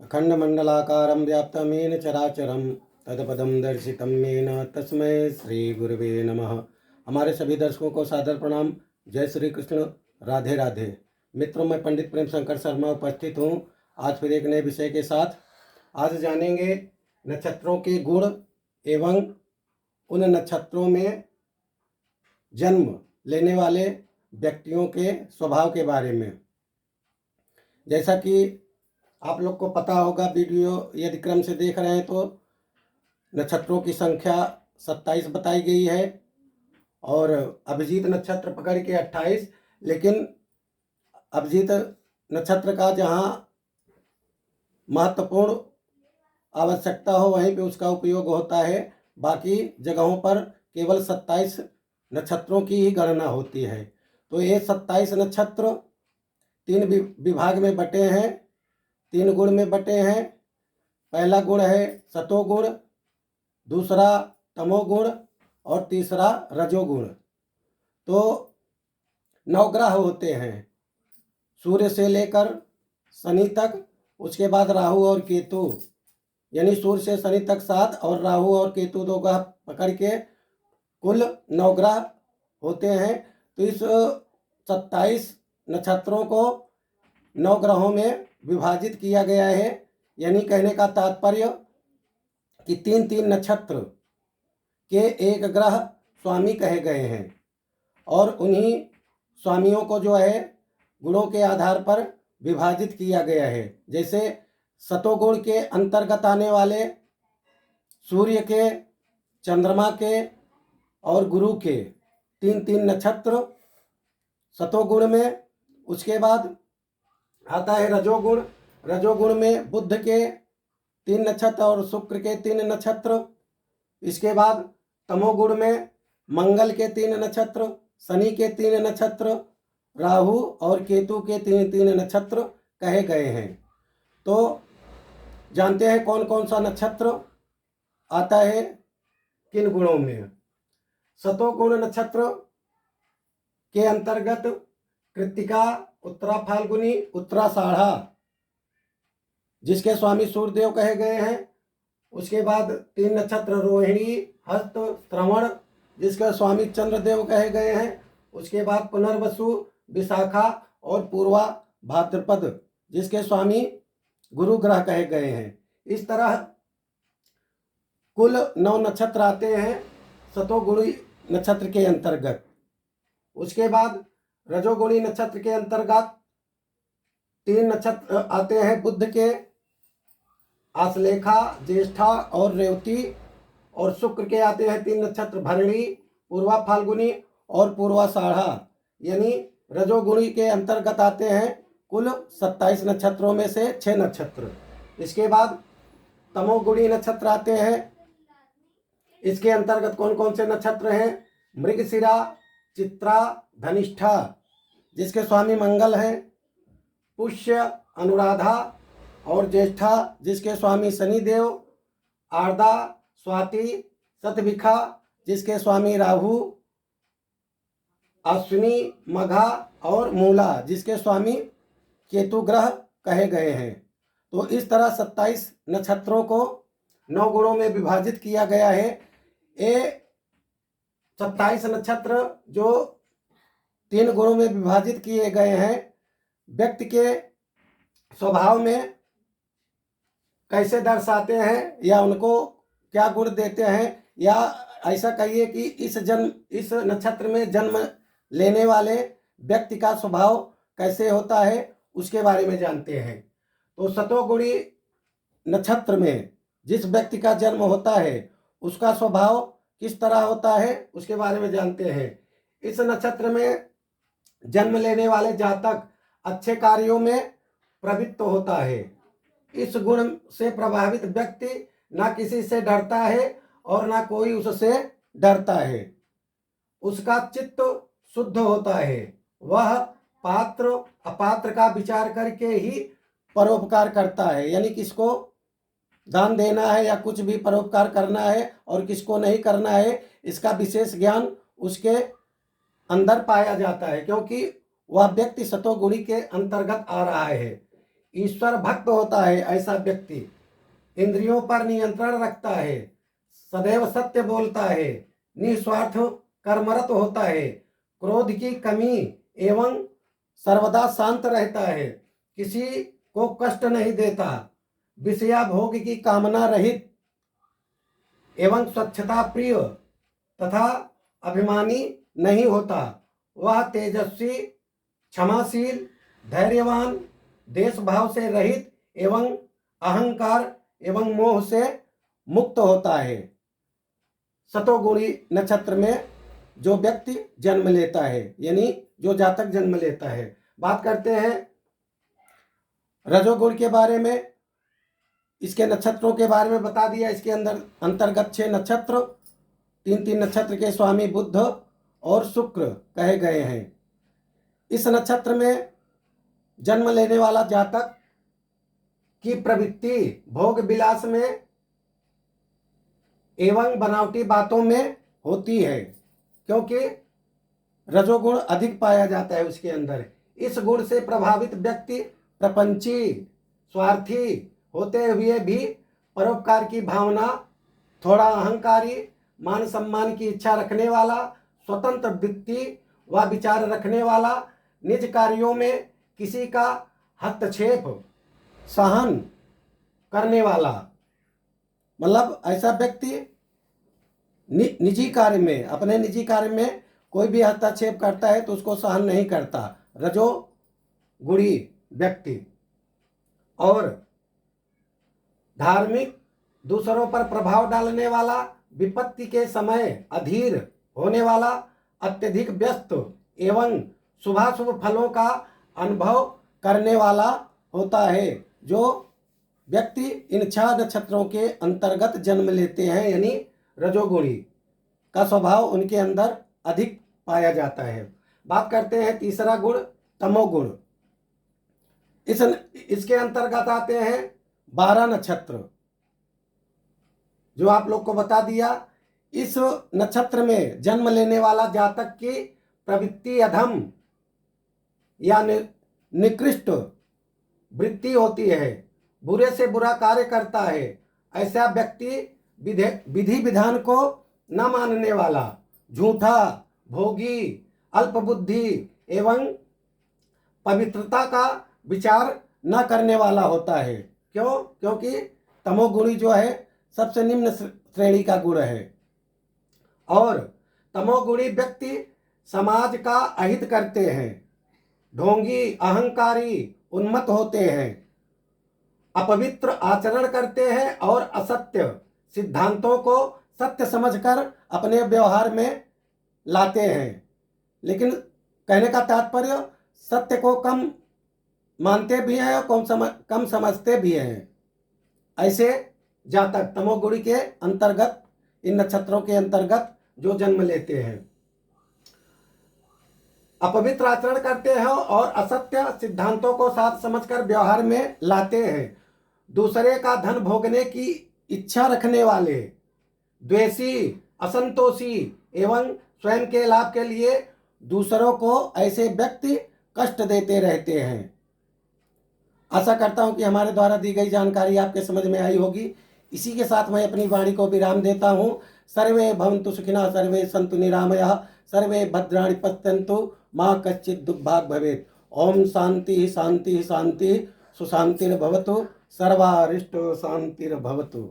अखंडमंडलाकारं व्याप्तं येन चराचरं तत्पदं दर्शितं येन तस्मै श्री गुरुवे नमः। हमारे सभी दर्शकों को सादर प्रणाम। जय श्री कृष्ण, राधे राधे। मित्रों, मैं पंडित प्रेम शंकर शर्मा उपस्थित हूँ आज फिर एक नए विषय के साथ। आज जानेंगे नक्षत्रों के गुण एवं उन नक्षत्रों में जन्म लेने वाले व्यक्तियों के स्वभाव के बारे में। जैसा कि आप लोग को पता होगा, वीडियो यदि क्रम से देख रहे हैं तो नक्षत्रों की संख्या 27 बताई गई है और अभिजीत नक्षत्र पकड़ के 28। लेकिन अभिजीत नक्षत्र का जहाँ महत्वपूर्ण आवश्यकता हो वहीं पे उसका उपयोग होता है। बाकी जगहों पर केवल 27 नक्षत्रों की ही गणना होती है। तो ये 27 नक्षत्र 3 विभाग में बटे हैं, 3 गुण में बटे हैं। पहला गुण है सतोगुण, दूसरा तमोगुण और तीसरा रजोगुण। तो नवग्रह होते हैं सूर्य से लेकर शनि तक, उसके बाद राहु और केतु, यानी सूर्य से शनि तक 7 और राहु और केतु 2 ग्रह पकड़ के कुल 9 ग्रह होते हैं। तो इस 27 नक्षत्रों को 9 ग्रहों में विभाजित किया गया है। यानी कहने का तात्पर्य कि 3-3 नक्षत्र के एक ग्रह स्वामी कहे गए हैं और उन्हीं स्वामियों को जो है गुणों के आधार पर विभाजित किया गया है। जैसे सतोगुण के अंतर्गत आने वाले सूर्य के, चंद्रमा के और गुरु के 3-3 नक्षत्र सतोगुण में। उसके बाद आता है रजोगुण। रजोगुण में बुध के 3 नक्षत्र और शुक्र के 3 नक्षत्र। इसके बाद तमोगुण में मंगल के 3 नक्षत्र, शनि के 3 नक्षत्र, राहु और केतु के 3-3 नक्षत्र कहे गए हैं। तो जानते हैं कौन कौन सा नक्षत्र आता है किन गुणों में। सतोगुण नक्षत्र के अंतर्गत कृत्तिका, उत्तरा फाल्गुनी, उत्तराषाढ़ा जिसके स्वामी सूर्यदेव कहे गए हैं। उसके बाद 3 नक्षत्र रोहिणी, हस्त, श्रवण जिसके स्वामी चंद्रदेव कहे गए हैं। उसके बाद पुनर्वसु, विशाखा और पूर्वा भाद्रपद जिसके स्वामी गुरु ग्रह कहे गए हैं। इस तरह कुल 9 नक्षत्र आते हैं सतोगुणी नक्षत्र के अंतर्गत। उसके बाद रजोगुणी नक्षत्र के अंतर्गत 3 नक्षत्र आते हैं बुध के, आश्लेषा, ज्येष्ठा और रेवती। और शुक्र के आते हैं 3 नक्षत्र भरणी, पूर्वा फाल्गुनी और पूर्वाषाढ़ा। यानी रजोगुणी के अंतर्गत आते हैं कुल 27 नक्षत्रों में से 6 नक्षत्र। इसके बाद तमोगुणी नक्षत्र आते हैं। इसके अंतर्गत कौन कौन से नक्षत्र हैं? मृगशिरा, चित्रा, धनिष्ठा जिसके स्वामी मंगल हैं, पुष्य, अनुराधा और ज्येष्ठा जिसके स्वामी शनिदेव, आर्द्रा, स्वाति, शतभिखा जिसके स्वामी राहु, अश्विनी, मघा और मूला जिसके स्वामी केतु ग्रह कहे गए हैं। तो इस तरह 27 नक्षत्रों को 9 गुणों में विभाजित किया गया है। ये 27 नक्षत्र जो 3 गुणों में विभाजित किए गए हैं व्यक्ति के स्वभाव में कैसे दर्शाते हैं या उनको क्या गुण देते हैं, या ऐसा कहिए कि इस नक्षत्र में जन्म लेने वाले व्यक्ति का स्वभाव कैसे होता है उसके बारे में जानते हैं। तो सतोगुणी नक्षत्र में जिस व्यक्ति का जन्म होता है उसका स्वभाव किस तरह होता है उसके बारे में जानते हैं। इस नक्षत्र में जन्म लेने वाले जातक अच्छे कार्यों में प्रवृत्त होता है। इस गुण से प्रभावित व्यक्ति ना किसी से डरता है और ना कोई उससे डरता है। उसका चित्त शुद्ध होता है। वह पात्र अपात्र का विचार करके ही परोपकार करता है। यानी किसको दान देना है या कुछ भी परोपकार करना है और किसको नहीं करना है, इसका विशेष ज्ञान उसके अंदर पाया जाता है, क्योंकि वह व्यक्ति सतोगुणी के अंतर्गत आ रहा है। ईश्वर भक्त होता है ऐसा व्यक्ति, इंद्रियों पर नियंत्रण रखता है, सदैव सत्य बोलता है, निस्वार्थ कर्मरत होता है, क्रोध की कमी एवं सर्वदा शांत रहता है, किसी को कष्ट नहीं देता, विषया भोग की कामना रहित एवं स्वच्छता प्रिय तथा अभिमानी नहीं होता, वह तेजस्वी, क्षमाशील, धैर्यवान, देश भाव से रहित एवं अहंकार एवं मोह से मुक्त होता है। सतोगुणी नक्षत्र में जो व्यक्ति जन्म लेता है, यानी जो जातक जन्म लेता है। बात करते हैं रजोगुण के बारे में। इसके नक्षत्रों के बारे में बता दिया। इसके अंदर अंतर्गत 6 नक्षत्र, 3 नक्षत्र के स्वामी बुध और शुक्र कहे गए हैं। इस नक्षत्र में जन्म लेने वाला जातक की प्रवृत्ति भोग विलास में एवं बनावटी बातों में होती है, क्योंकि रजोगुण अधिक पाया जाता है उसके अंदर। इस गुण से प्रभावित व्यक्ति प्रपंची, स्वार्थी होते हुए भी परोपकार की भावना, थोड़ा अहंकारी, मान सम्मान की इच्छा रखने वाला, स्वतंत्र वृत्ति व विचार रखने वाला, निज कार्यों में किसी का हस्तक्षेप सहन करने वाला, मतलब ऐसा व्यक्ति निजी कार्य में, अपने निजी कार्य में कोई भी हस्तक्षेप करता है तो उसको सहन नहीं करता, रजोगुणी व्यक्ति। और धार्मिक, दूसरों पर प्रभाव डालने वाला, विपत्ति के समय अधीर होने वाला, अत्यधिक व्यस्त एवं शुभाशुभ फलों का अनुभव करने वाला होता है। जो व्यक्ति इन 6 नक्षत्रों के अंतर्गत जन्म लेते हैं, यानी रजोगुणी का स्वभाव उनके अंदर अधिक पाया जाता है। बात करते हैं तीसरा गुण, तमोगुण। इसके अंतर्गत आते हैं 12 नक्षत्र, जो आप लोग को बता दिया। इस नक्षत्र में जन्म लेने वाला जातक की प्रवृत्ति अधम या निकृष्ट वृत्ति होती है, बुरे से बुरा कार्य करता है। ऐसा व्यक्ति विधि विधान को न मानने वाला, झूठा, भोगी, अल्पबुद्धि एवं पवित्रता का विचार न करने वाला होता है। क्यों? क्योंकि तमोगुणी जो है सबसे निम्न श्रेणी का गुण है। और तमोगुणी व्यक्ति समाज का अहित करते हैं, ढोंगी, अहंकारी, उन्मत्त होते हैं, अपवित्र आचरण करते हैं और असत्य सिद्धांतों को सत्य समझकर अपने व्यवहार में लाते हैं। लेकिन कहने का तात्पर्य, सत्य को कम मानते भी हैं और कम समझते भी हैं। ऐसे जातक तमोगुणी के अंतर्गत, इन नक्षत्रों के अंतर्गत जो जन्म लेते हैं, अपवित्र आचरण करते हैं और असत्य सिद्धांतों को साथ समझकर व्यवहार में लाते हैं, दूसरे का धन भोगने की इच्छा रखने वाले, द्वेषी, असंतोषी एवं स्वयं के लाभ के लिए दूसरों को ऐसे व्यक्ति कष्ट देते रहते हैं। आशा करता हूं कि हमारे द्वारा दी गई जानकारी आपके समझ में आई होगी। इसी के साथ मैं अपनी वाणी को विराम देता हूं। सर्वे भवन्तु सुखिनः, सर्वे सन्तु निरामयाः, सर्वे भद्राणि पश्यन्तु, मा कश्चित् दुर्भाग् भवेत्। ओम शांति शांति शांति, सुशांतिर्भवतु, सर्वारिष्टो शांतिर्भवतु।